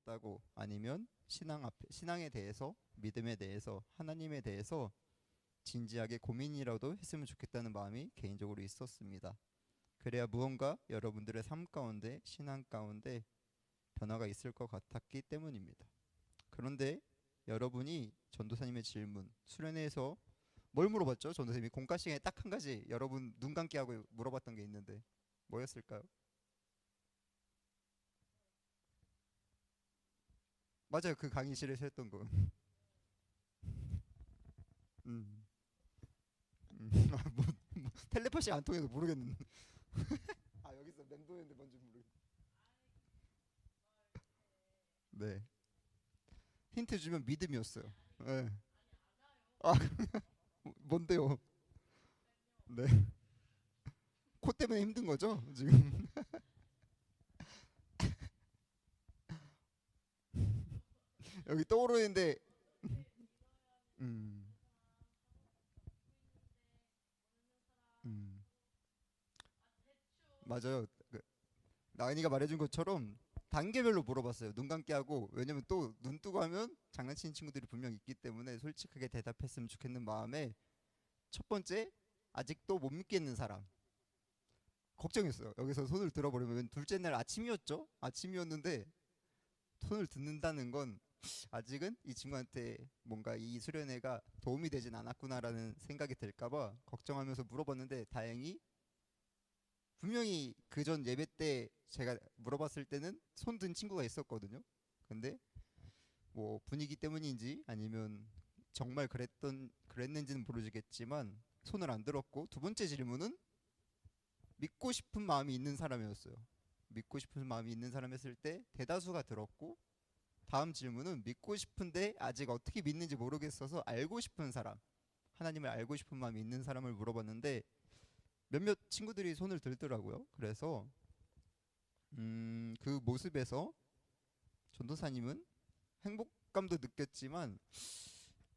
좋겠다고 아니면 신앙에 대해서 믿음에 대해서 하나님에 대해서 진지하게 고민이라도 했으면 좋겠다는 마음이 개인적으로 있었습니다. 그래야 무언가 여러분들의 삶 가운데 신앙 가운데 변화가 있을 것 같았기 때문입니다. 그런데 여러분이 전도사님의 질문 수련회에서 뭘 물어봤죠? 전도사님이 공과 시간에 딱 한 가지 여러분 눈 감게 하고 물어봤던 게 있는데 뭐였을까요? 맞아요. 그 강의실에서 했던 거. 음, 텔레파시 안 통해서 모르겠는데. 아 여기서 멘토인데 뭔지 모르겠. 네. 힌트 주면 믿음이었어요. 네. 아 뭔데요? 네. 코 때문에 힘든 거죠 지금? 여기 떠오르는데. 음, 음, 맞아요. 그, 나은이가 말해준 것처럼 단계별로 물어봤어요. 눈 감게 하고 왜냐면 또 눈 뜨고 하면 장난치는 친구들이 분명 있기 때문에 솔직하게 대답했으면 좋겠는 마음에 첫 번째 아직도 못 믿겠는 사람 걱정했어요. 여기서 손을 들어버리면 둘째 날 아침이었죠? 아침이었는데 손을 듣는다는 건 아직은 이 친구한테 뭔가 이 수련회가 도움이 되진 않았구나라는 생각이 들까봐 걱정하면서 물어봤는데 다행히 분명히 그 전 예배 때 제가 물어봤을 때는 손 든 친구가 있었거든요. 근데 뭐 분위기 때문인지 아니면 정말 그랬는지는 모르겠지만 손을 안 들었고 두 번째 질문은 믿고 싶은 마음이 있는 사람이었어요. 믿고 싶은 마음이 있는 사람이었을 때 대다수가 들었고 다음 질문은 믿고 싶은데 아직 어떻게 믿는지 모르겠어서 알고 싶은 사람 하나님을 알고 싶은 마음이 있는 사람을 물어봤는데 몇몇 친구들이 손을 들더라고요. 그래서 그 모습에서 전도사님은 행복감도 느꼈지만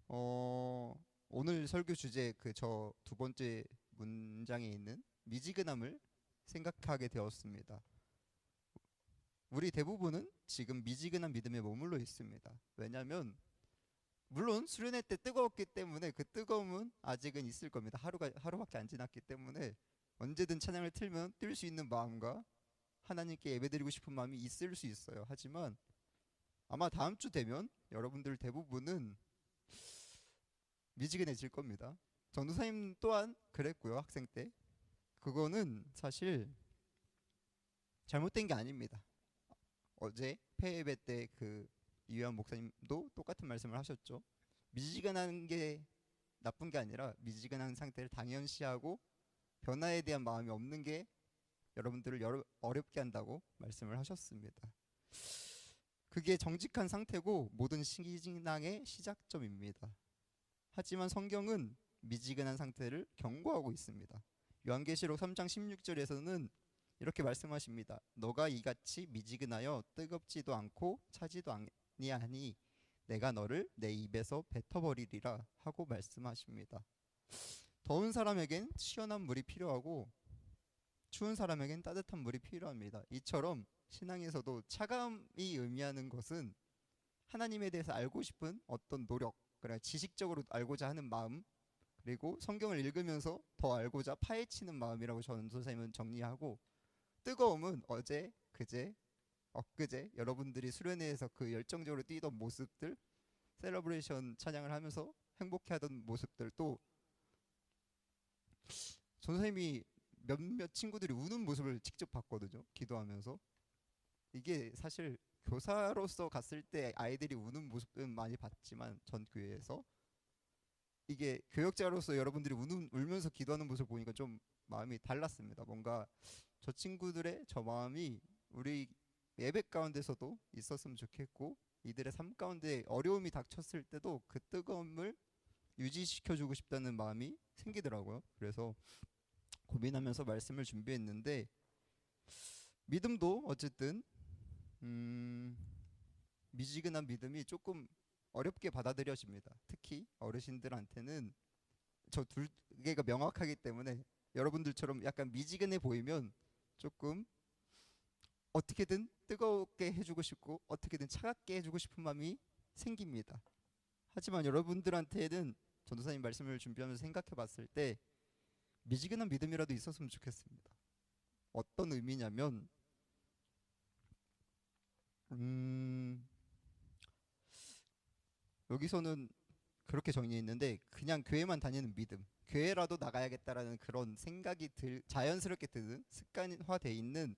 어, 오늘 설교 주제 그 저 두 번째 문장에 있는 미지근함을 생각하게 되었습니다. 우리 대부분은 지금 미지근한 믿음에 머물러 있습니다. 왜냐하면 물론 수련회 때 뜨거웠기 때문에 그 뜨거움은 아직은 있을 겁니다. 하루밖에 안 지났기 때문에 언제든 찬양을 틀면 뛸 수 있는 마음과 하나님께 예배드리고 싶은 마음이 있을 수 있어요. 하지만 아마 다음 주 되면 여러분들 대부분은 미지근해질 겁니다. 전도사님 또한 그랬고요. 학생 때. 그거는 사실 잘못된 게 아닙니다. 어제 폐예배 때 그 이유한 목사님도 똑같은 말씀을 하셨죠. 미지근한 게 나쁜 게 아니라 미지근한 상태를 당연시하고 변화에 대한 마음이 없는 게 여러분들을 어렵게 한다고 말씀을 하셨습니다. 그게 정직한 상태고 모든 신앙의 시작점입니다. 하지만 성경은 미지근한 상태를 경고하고 있습니다. 요한계시록 3장 16절에서는 이렇게 말씀하십니다. 너가 이같이 미지근하여 뜨겁지도 않고 차지도 아니하니 내가 너를 내 입에서 뱉어버리리라 하고 말씀하십니다. 더운 사람에겐 시원한 물이 필요하고 추운 사람에겐 따뜻한 물이 필요합니다. 이처럼 신앙에서도 차가움이 의미하는 것은 하나님에 대해서 알고 싶은 어떤 노력, 그래 지식적으로 알고자 하는 마음, 그리고 성경을 읽으면서 더 알고자 파헤치는 마음이라고 저는 선생님은 정리하고 뜨거움은 어제, 그제, 엊그제 여러분들이 수련회에서 그 열정적으로 뛰던 모습들, 셀러브레이션 찬양을 하면서 행복해하던 모습들 또 선생님이 몇몇 친구들이 우는 모습을 직접 봤거든요. 기도하면서 이게 사실 교사로서 갔을 때 아이들이 우는 모습은 많이 봤지만 전 교회에서 이게 교역자로서 여러분들이 울면서 기도하는 모습을 보니까 좀 마음이 달랐습니다. 뭔가 저 친구들의 저 마음이 우리 예배 가운데서도 있었으면 좋겠고 이들의 삶 가운데 어려움이 닥쳤을 때도 그 뜨거움을 유지시켜주고 싶다는 마음이 생기더라고요. 그래서 고민하면서 말씀을 준비했는데 믿음도 어쨌든 음, 미지근한 믿음이 조금 어렵게 받아들여집니다. 특히 어르신들한테는 저 두 개가 명확하기 때문에 여러분들처럼 약간 미지근해 보이면 조금 어떻게든 뜨겁게 해주고 싶고 어떻게든 차갑게 해주고 싶은 마음이 생깁니다. 하지만 여러분들한테는 전도사님 말씀을 준비하면서 생각해 봤을 때 미지근한 믿음이라도 있었으면 좋겠습니다. 어떤 의미냐면 여기서는 그렇게 정리했는데 그냥 교회만 다니는 믿음, 교회라도 나가야겠다라는 그런 생각이 자연스럽게 드는 습관화돼 있는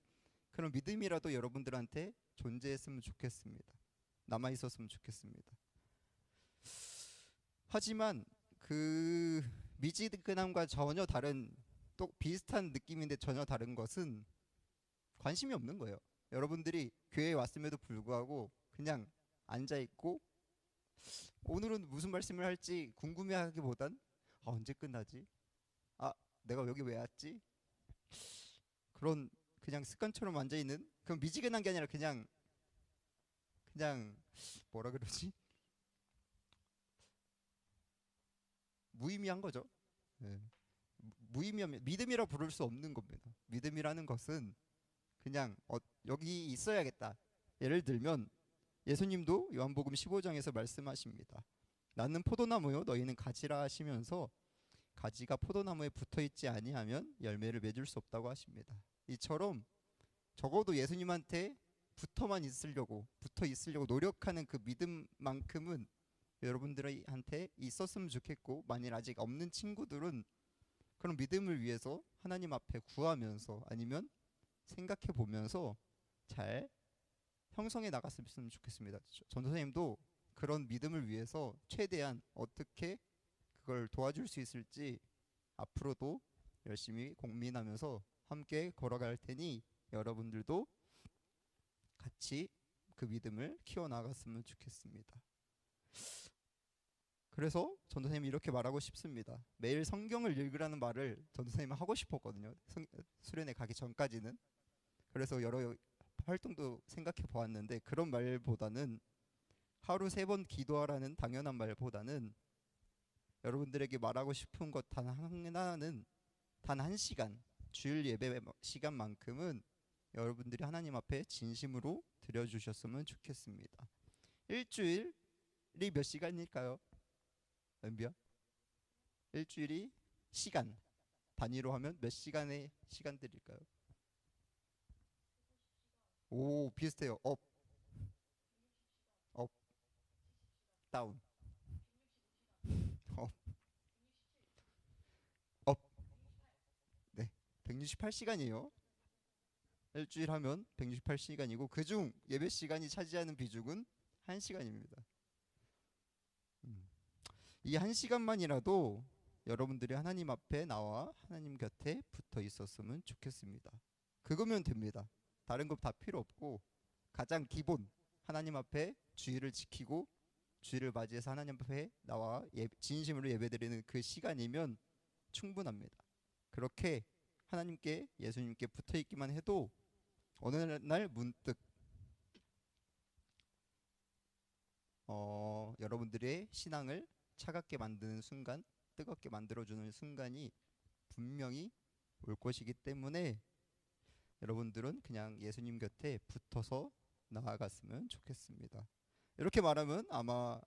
그런 믿음이라도 여러분들한테 존재했으면 좋겠습니다. 남아 있었으면 좋겠습니다. 하지만 그 미지근함과 전혀 다른, 또 비슷한 느낌인데 전혀 다른 것은 관심이 없는 거예요. 여러분들이 교회에 왔음에도 불구하고 그냥 앉아 있고 오늘은 무슨 말씀을 할지 궁금해하기보단 언제 끝나지? 아, 내가 여기 왜 왔지? 그런 그냥 습관처럼 앉아 있는, 그건 미지근한 게 아니라 그냥 뭐라 그러지? 무의미한 거죠. 네. 무의미하면 믿음이라 부를 수 없는 겁니다. 믿음이라는 것은 그냥 여기 있어야겠다. 예를 들면 예수님도 요한복음 15장에서 말씀하십니다. 나는 포도나무요 너희는 가지라 하시면서 가지가 포도나무에 붙어 있지 아니하면 열매를 맺을 수 없다고 하십니다. 이처럼 적어도 예수님한테 붙어 있으려고 노력하는 그 믿음만큼은 여러분들한테 있었으면 좋겠고, 만일 아직 없는 친구들은 그런 믿음을 위해서 하나님 앞에 구하면서 아니면 생각해 보면서 잘 형성해 나갔으면 좋겠습니다. 전도사님도 그런 믿음을 위해서 최대한 어떻게 그걸 도와줄 수 있을지 앞으로도 열심히 고민하면서 함께 걸어갈 테니 여러분들도 같이 그 믿음을 키워나갔으면 좋겠습니다. 그래서 전도사님이 이렇게 말하고 싶습니다. 매일 성경을 읽으라는 말을 전도사님은 하고 싶었거든요. 수련회 가기 전까지는. 그래서 여러 활동도 생각해 보았는데 그런 말보다는 하루 3번 기도하라는 당연한 말보다는 여러분들에게 말하고 싶은 것 단 하나는 단 1시간, 주일 예배 시간만큼은 여러분들이 하나님 앞에 진심으로 드려주셨으면 좋겠습니다. 일주일이 몇 시간일까요? 연비야? 일주일이 시간 단위로 하면 몇 시간의 시간들일까요? 오, 비슷해요. 업, 업, 다운, 업, 업. 네, 168시간이에요. 일주일 하면 168시간이고 그중 예배 시간이 차지하는 비중은 1시간입니다. 이 1시간만이라도 여러분들이 하나님 앞에 나와 하나님 곁에 붙어 있었으면 좋겠습니다. 그거면 됩니다. 다른 거 다 필요 없고 가장 기본 하나님 앞에 주일을 지키고 주일을 맞이해서 하나님 앞에 나와 진심으로 예배드리는 그 시간이면 충분합니다. 그렇게 하나님께 예수님께 붙어 있기만 해도 어느 날 문득 여러분들의 신앙을 차갑게 만드는 순간, 뜨겁게 만들어주는 순간이 분명히 올 것이기 때문에 여러분들은 그냥 예수님 곁에 붙어서 나아갔으면 좋겠습니다. 이렇게 말하면 아마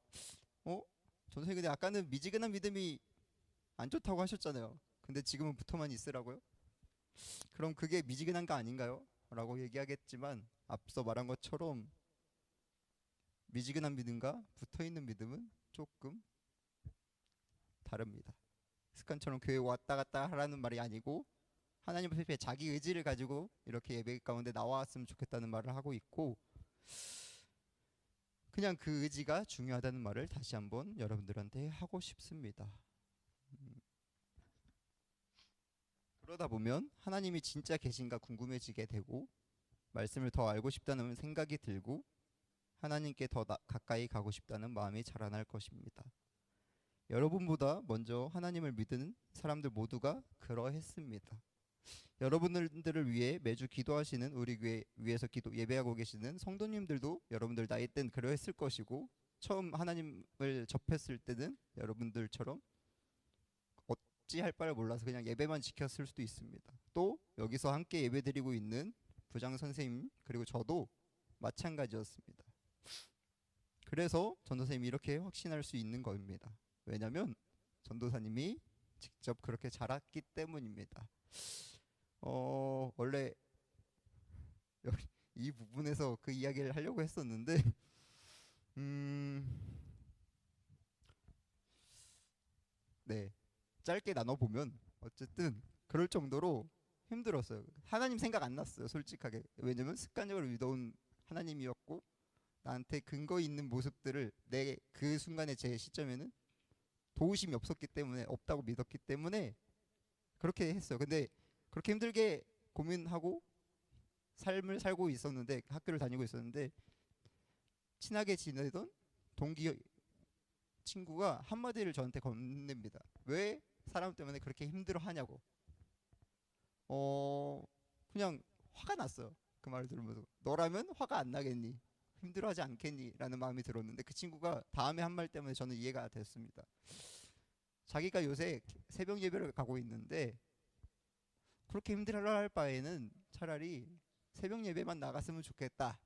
전선생님 근데 아까는 미지근한 믿음이 안 좋다고 하셨잖아요. 근데 지금은 붙어만 있으라고요? 그럼 그게 미지근한 거 아닌가요? 라고 얘기하겠지만 앞서 말한 것처럼 미지근한 믿음과 붙어있는 믿음은 조금 다릅니다. 습관처럼 교회 왔다 갔다 하라는 말이 아니고 하나님 앞에 자기 의지를 가지고 이렇게 예배 가운데 나왔으면 좋겠다는 말을 하고 있고, 그냥 그 의지가 중요하다는 말을 다시 한번 여러분들한테 하고 싶습니다. 그러다 보면 하나님이 진짜 계신가 궁금해지게 되고 말씀을 더 알고 싶다는 생각이 들고 하나님께 더 가까이 가고 싶다는 마음이 자라날 것입니다. 여러분보다 먼저 하나님을 믿는 사람들 모두가 그러했습니다. 여러분들을 위해 매주 기도하시는 우리 교회 위에서 예배하고 계시는 성도님들도 여러분들 나이 땐 그러했을 것이고 처음 하나님을 접했을 때는 여러분들처럼 어찌할 바를 몰라서 그냥 예배만 지켰을 수도 있습니다. 또 여기서 함께 예배드리고 있는 부장 선생님 그리고 저도 마찬가지였습니다. 그래서 전도사님이 이렇게 확신할 수 있는 겁니다. 왜냐하면 전도사님이 직접 그렇게 자랐기 때문입니다. 원래 이 부분에서 그 이야기를 하려고 했었는데 네, 짧게 나눠보면 어쨌든 그럴 정도로 힘들었어요. 하나님 생각 안 났어요, 솔직하게. 왜냐면 습관적으로 믿어온 하나님이었고 나한테 근거 있는 모습들을 내 그 순간에 제 시점에는 도우심이 없었기 때문에, 없다고 믿었기 때문에 그렇게 했어요. 근데 그렇게 힘들게 고민하고 삶을 살고 있었는데, 학교를 다니고 있었는데 친하게 지내던 동기 친구가 한마디를 저한테 건넵니다. 왜 사람 때문에 그렇게 힘들어하냐고. 그냥 화가 났어요. 그 말을 들으면서. 너라면 화가 안 나겠니? 힘들어하지 않겠니? 라는 마음이 들었는데 그 친구가 다음에 한 말 때문에 저는 이해가 됐습니다. 자기가 요새 새벽 예배를 가고 있는데 그렇게 힘들어할 바에는 차라리 새벽 예배만 나갔으면 좋겠다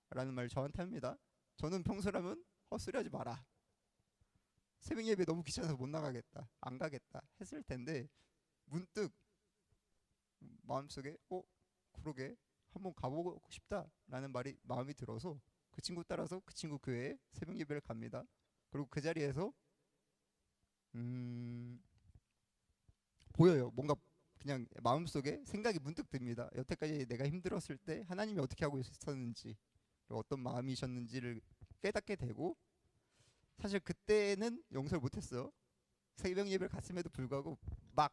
라는 말을 저한테 합니다. 저는 평소라면 헛소리하지 마라, 새벽 예배 너무 귀찮아서 못 나가겠다, 안 가겠다 했을 텐데 문득 마음속에 그러게 한번 가보고 싶다라는 말이 마음이 들어서 그 친구 따라서 그 친구 교회에 새벽 예배를 갑니다. 그리고 그 자리에서 보여요. 뭔가 그냥 마음속에 생각이 문득 듭니다. 여태까지 내가 힘들었을 때 하나님이 어떻게 하고 있었는지, 어떤 마음이셨는지를 깨닫게 되고, 사실 그때는 용서를 못했어요. 새벽 예배를 갔음에도 불구하고 막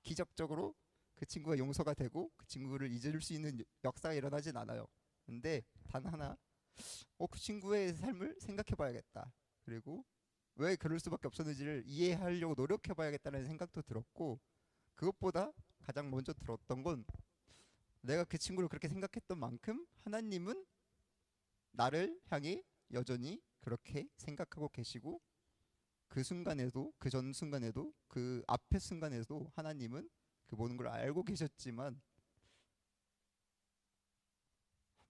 기적적으로 그 친구가 용서가 되고 그 친구를 잊을 수 있는 역사가 일어나진 않아요. 근데 단 하나, 그 친구의 삶을 생각해 봐야겠다, 그리고 왜 그럴 수밖에 없었는지를 이해하려고 노력해 봐야겠다는 생각도 들었고, 그것보다 가장 먼저 들었던 건 내가 그 친구를 그렇게 생각했던 만큼 하나님은 나를 향해 여전히 그렇게 생각하고 계시고, 그 순간에도, 그 전 순간에도, 그 앞의 순간에도 하나님은 그 모든 걸 알고 계셨지만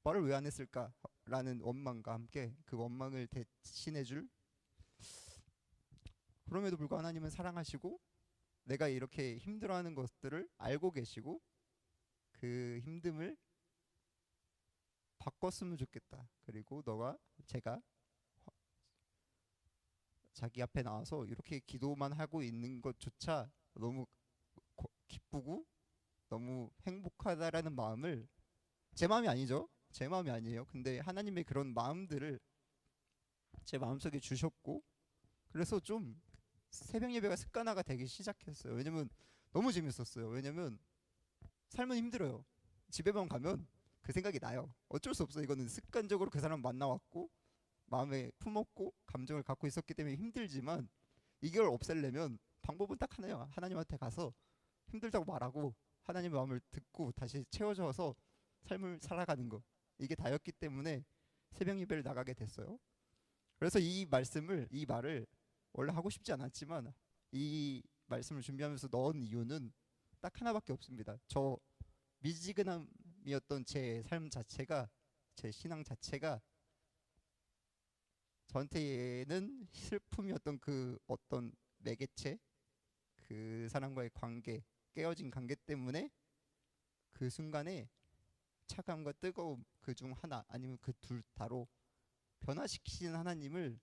말을 왜 안 했을까라는 원망과 함께 그 원망을 대신해줄, 그럼에도 불구하고 하나님은 사랑하시고 내가 이렇게 힘들어하는 것들을 알고 계시고 그 힘듦을 바꿨으면 좋겠다. 그리고 제가 자기 앞에 나와서 이렇게 기도만 하고 있는 것조차 너무 기쁘고 너무 행복하다라는 마음을, 제 마음이 아니죠. 제 마음이 아니에요. 근데 하나님의 그런 마음들을 제 마음속에 주셨고, 그래서 좀 새벽 예배가 습관화가 되기 시작했어요. 왜냐면 너무 재밌었어요. 왜냐면 삶은 힘들어요. 집에만 가면 그 생각이 나요. 어쩔 수 없어. 이거는 습관적으로 그 사람 만나왔고 마음에 품었고 감정을 갖고 있었기 때문에 힘들지만, 이걸 없애려면 방법은 딱 하나예요. 하나님한테 가서 힘들다고 말하고 하나님의 마음을 듣고 다시 채워져서 삶을 살아가는 거, 이게 다였기 때문에 새벽 예배를 나가게 됐어요. 그래서 이 말을 원래 하고 싶지 않았지만 이 말씀을 준비하면서 넣은 이유는 딱 하나밖에 없습니다. 저 미지근함이었던 제 삶 자체가, 제 신앙 자체가 저한테는 슬픔이었던 그 어떤 매개체, 그 사람과의 관계, 깨어진 관계 때문에 그 순간에 차가움과 뜨거움 그 중 하나 아니면 그 둘 다로 변화시키시는 하나님을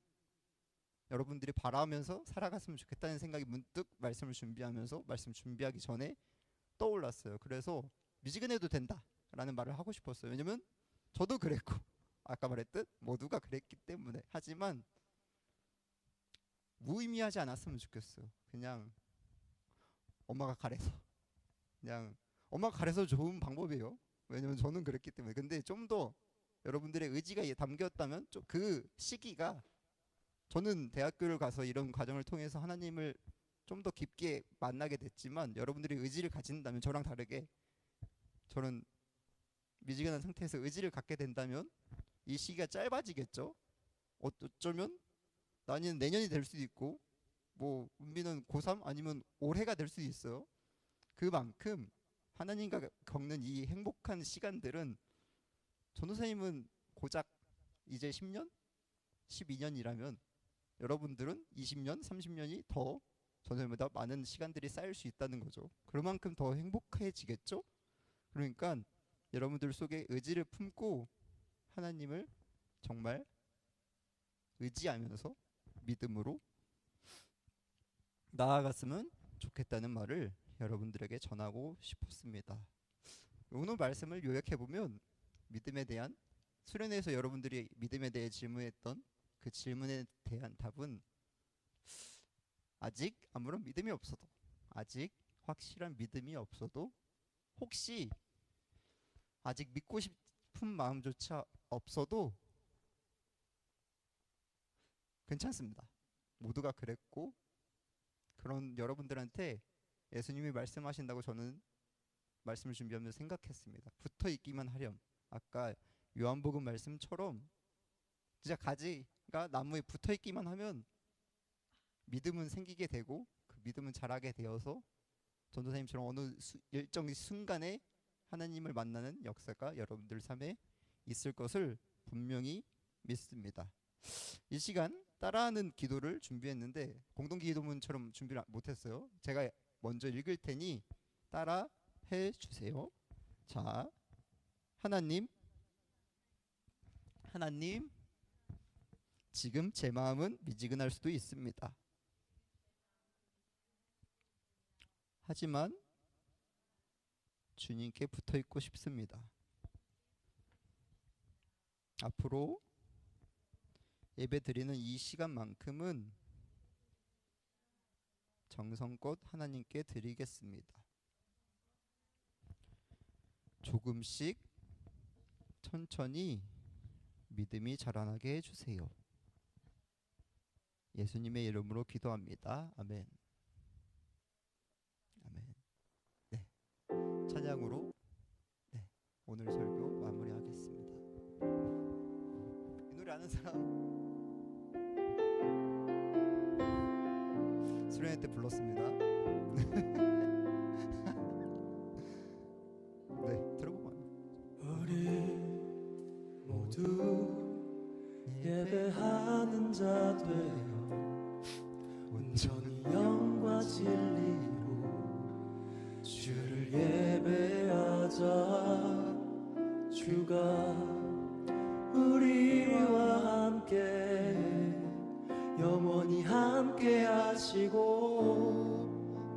여러분들이 바라면서 살아갔으면 좋겠다는 생각이 문득 말씀을 준비하기 전에 떠올랐어요. 그래서 미지근해도 된다라는 말을 하고 싶었어요. 왜냐면 저도 그랬고 아까 말했듯 모두가 그랬기 때문에. 하지만 무의미하지 않았으면 좋겠어요. 그냥 엄마가 가래서, 그냥 엄마가 가래서 좋은 방법이에요. 왜냐면 저는 그랬기 때문에. 근데 좀 더 여러분들의 의지가 담겼다면, 좀 그 시기가, 저는 대학교를 가서 이런 과정을 통해서 하나님을 좀 더 깊게 만나게 됐지만, 여러분들이 의지를 가진다면, 저랑 다르게 저는 미지근한 상태에서 의지를 갖게 된다면 이 시기가 짧아지겠죠. 어쩌면 나는 내년이 될 수도 있고, 뭐 은비는 고3 아니면 올해가 될 수도 있어요. 그만큼 하나님과 겪는 이 행복한 시간들은 전도사님은 고작 이제 10년? 12년이라면 여러분들은 20년, 30년이 더 전도사님보다 많은 시간들이 쌓일 수 있다는 거죠. 그만큼 더 행복해지겠죠? 그러니까 여러분들 속에 의지를 품고 하나님을 정말 의지하면서 믿음으로 나아갔으면 좋겠다는 말을 여러분들에게 전하고 싶었습니다. 오늘 말씀을 요약해보면 믿음에 대한 수련회에서 여러분들이 믿음에 대해 질문했던 그 질문에 대한 답은 아직 아무런 믿음이 없어도, 아직 확실한 믿음이 없어도, 혹시 아직 믿고 싶은 마음조차 없어도 괜찮습니다. 모두가 그랬고, 그런 여러분들한테 예수님이 말씀하신다고 저는 말씀을 준비하면서 생각했습니다. 붙어 있기만 하렴. 아까 요한복음 말씀처럼 진짜 가지가 나무에 붙어 있기만 하면 믿음은 생기게 되고, 그 믿음은 자라게 되어서 전도사님처럼 어느 일정 순간에 하나님을 만나는 역사가 여러분들 삶에 있을 것을 분명히 믿습니다. 이 시간 따라하는 기도를 준비했는데 공동 기도문처럼 준비를 못했어요. 제가 먼저 읽을 테니 따라 해주세요. 자, 하나님, 지금 제 마음은 미지근할 수도 있습니다. 하지만 주님께 붙어 있고 싶습니다. 앞으로 예배 드리는 이 시간만큼은 정성껏 하나님께 드리겠습니다. 조금씩 천천히 믿음이 자라나게 해주세요. 예수님의 이름으로 기도합니다. 아멘. 아멘. 네, 찬양으로 오늘 설교 마무리하겠습니다. 이 노래 아는 사람? 수련회 때 불렀습니다. 네, 들어보면 우리 모두 예배하는 자 되어 온전히 영과 진리로 주를 예배하자. 주가 우리와 함께 영원히 함께 하시고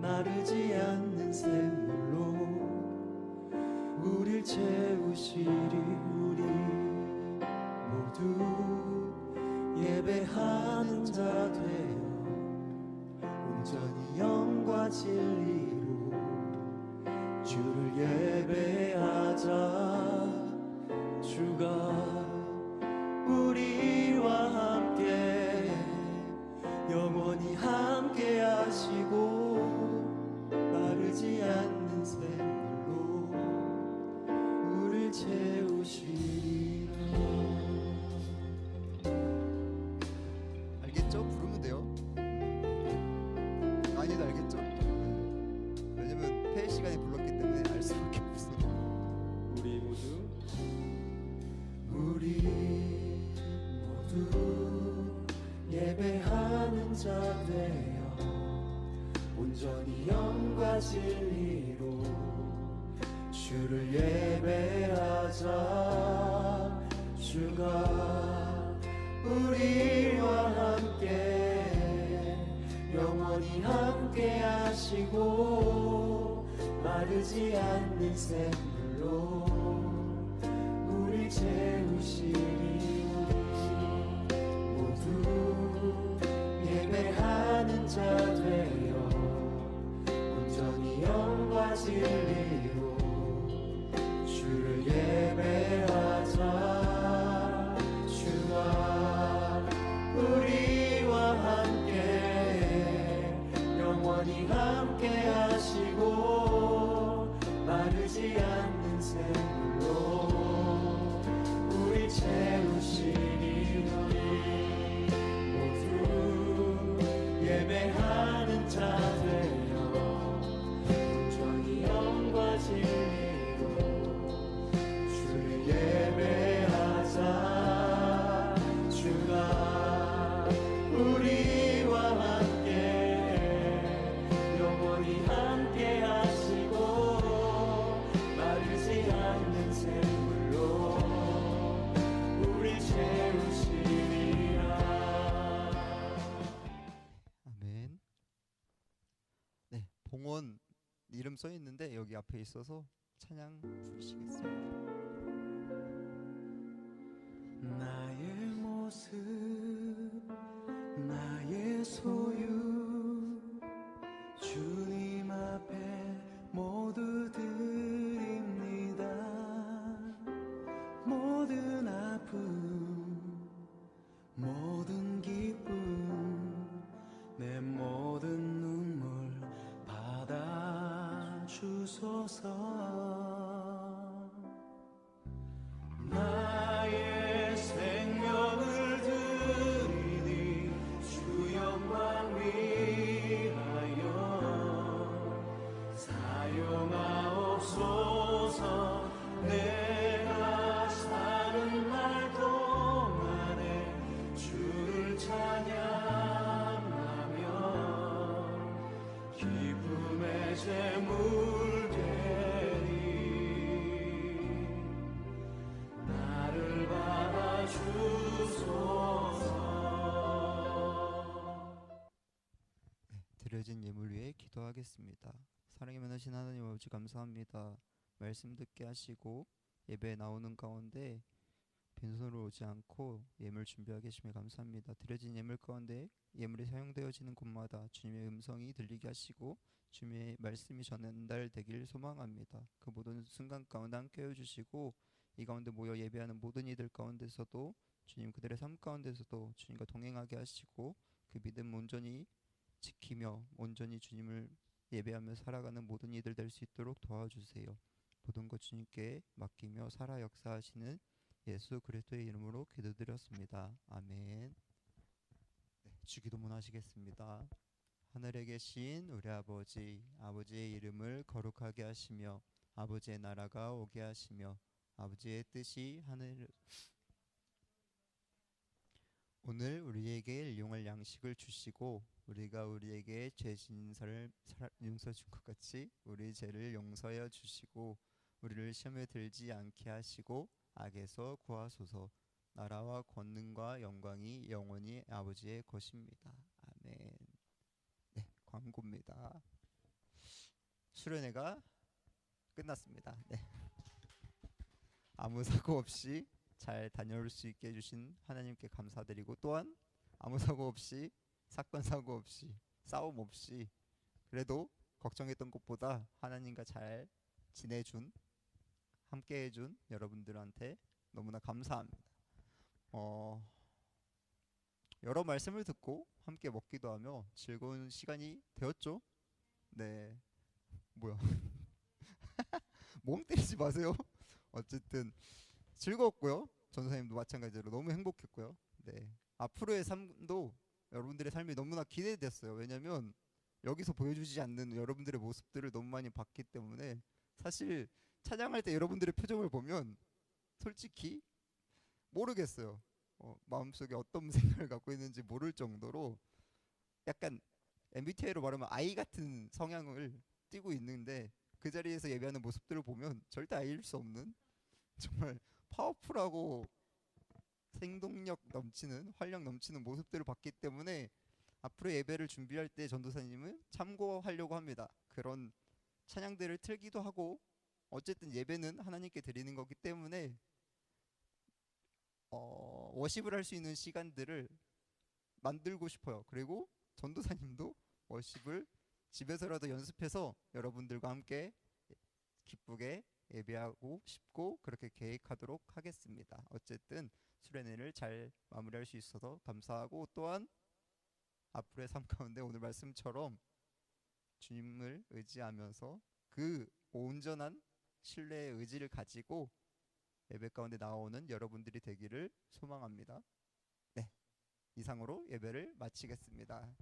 마르지 않는 샘물로 우릴 채우시리. 우리 모두 예배하는 자 되어 온전히 영과 진리로 주를 예배하자. 주가 우리와 함께 영원히 함께 하시고 마르지 않는 샘물로 우릴 채우시리라. 알겠죠? 부르면 돼요. 많이도 알겠죠? 왜냐면 폐회 시간에 불렀기 때문에 알 수밖에 없어. 우리 모두 예배하는 자 되어 온전히 영과 진리로 주를 예배하자. 주가 우리와 함께 영원히 함께 하시고 마르지 않는 샘물로 우리 채우시리. 모두 예배하는 자 되어 온전히 영과 진리로 주를 예배하자. 주와 우리와 함께 영원히 함께 하시고 마르지 않는 샘물로 우리 채 공원 이름 써 있는데 여기 앞에 있어서 찬양 부르시겠습니다. 나의 모습 나의 소유 주님 앞에 모두 드립니다. 모든 아픔 모든 기쁨 내 모든 눈물 받아 주소서. 나의 생명을 드리니 주 영광 위하여 사용하옵소서. 내가 사는 날 동안에 주를 찬양하며 기쁨의 제물 되리. 나를 받아주소서. 드려진 예물 위해 기도하겠습니다. 사랑이 많으신 하나님 아버지 감사합니다. 말씀 듣게 하시고 예배에 나오는 가운데 빈손으로 오지 않고 예물 준비하게 하시며 감사합니다. 드려진 예물 가운데 예물이 사용되어지는 곳마다 주님의 음성이 들리게 하시고 주님의 말씀이 전달되길 소망합니다. 그 모든 순간 가운데 함께 해주시고 이 가운데 모여 예배하는 모든 이들 가운데서도 주님 그들의 삶 가운데서도 주님과 동행하게 하시고 그 믿음 온전히 지키며 온전히 주님을 예배하며 살아가는 모든 이들 될 수 있도록 도와주세요. 모든 것 주님께 맡기며 살아 역사하시는 예수 그리스도의 이름으로 기도드렸습니다. 아멘. 네, 주기도문 하시겠습니다. 하늘에 계신 우리 아버지, 아버지의 이름을 거룩하게 하시며 아버지의 나라가 오게 하시며 아버지의 뜻이 하늘. 오늘 우리에게 일용할 양식을 주시고 우리가 우리에게 죄 지은 사를 용서해 준 것 같이 우리 죄를 용서하여 주시고 우리를 시험에 들지 않게 하시고 악에서 구하소서. 나라와 권능과 영광이 영원히 아버지의 것입니다. 아멘. 네, 광고입니다. 수련회가 끝났습니다. 네. 아무 사고 없이 잘 다녀올 수 있게 해주신 하나님께 감사드리고 또한 아무 사고 없이 사건 사고 없이 싸움 없이 그래도 걱정했던 것보다 하나님과 잘 지내준 함께 해준 여러분들한테 너무나 감사합니다. 여러 말씀을 듣고 함께 먹기도 하며 즐거운 시간이 되었죠. 네, 뭐야 몸 때리지 마세요. 어쨌든 즐거웠고요. 전도사님도 마찬가지로 너무 행복했고요. 네, 앞으로의 삶도 여러분들의 삶이 너무나 기대됐어요. 왜냐면 여기서 보여주지 않는 여러분들의 모습들을 너무 많이 봤기 때문에 사실 찬양할 때 여러분들의 표정을 보면 솔직히 모르겠어요. 마음속에 어떤 생각을 갖고 있는지 모를 정도로 약간 MBTI로 말하면 I 같은 성향을 띠고 있는데 그 자리에서 예배하는 모습들을 보면 절대 아이일 수 없는 정말 파워풀하고 생동력 넘치는 활력 넘치는 모습들을 봤기 때문에 앞으로 예배를 준비할 때 전도사님은 참고하려고 합니다. 그런 찬양들을 틀기도 하고 어쨌든 예배는 하나님께 드리는 거기 때문에 워십을 할 수 있는 시간들을 만들고 싶어요. 그리고 전도사님도 워십을 집에서라도 연습해서 여러분들과 함께 기쁘게 예배하고 싶고 그렇게 계획하도록 하겠습니다. 어쨌든 수련회를 잘 마무리할 수 있어서 감사하고 또한 앞으로의 삶 가운데 오늘 말씀처럼 주님을 의지하면서 그 온전한 신뢰의 의지를 가지고 예배 가운데 나오는 여러분들이 되기를 소망합니다. 네, 이상으로 예배를 마치겠습니다.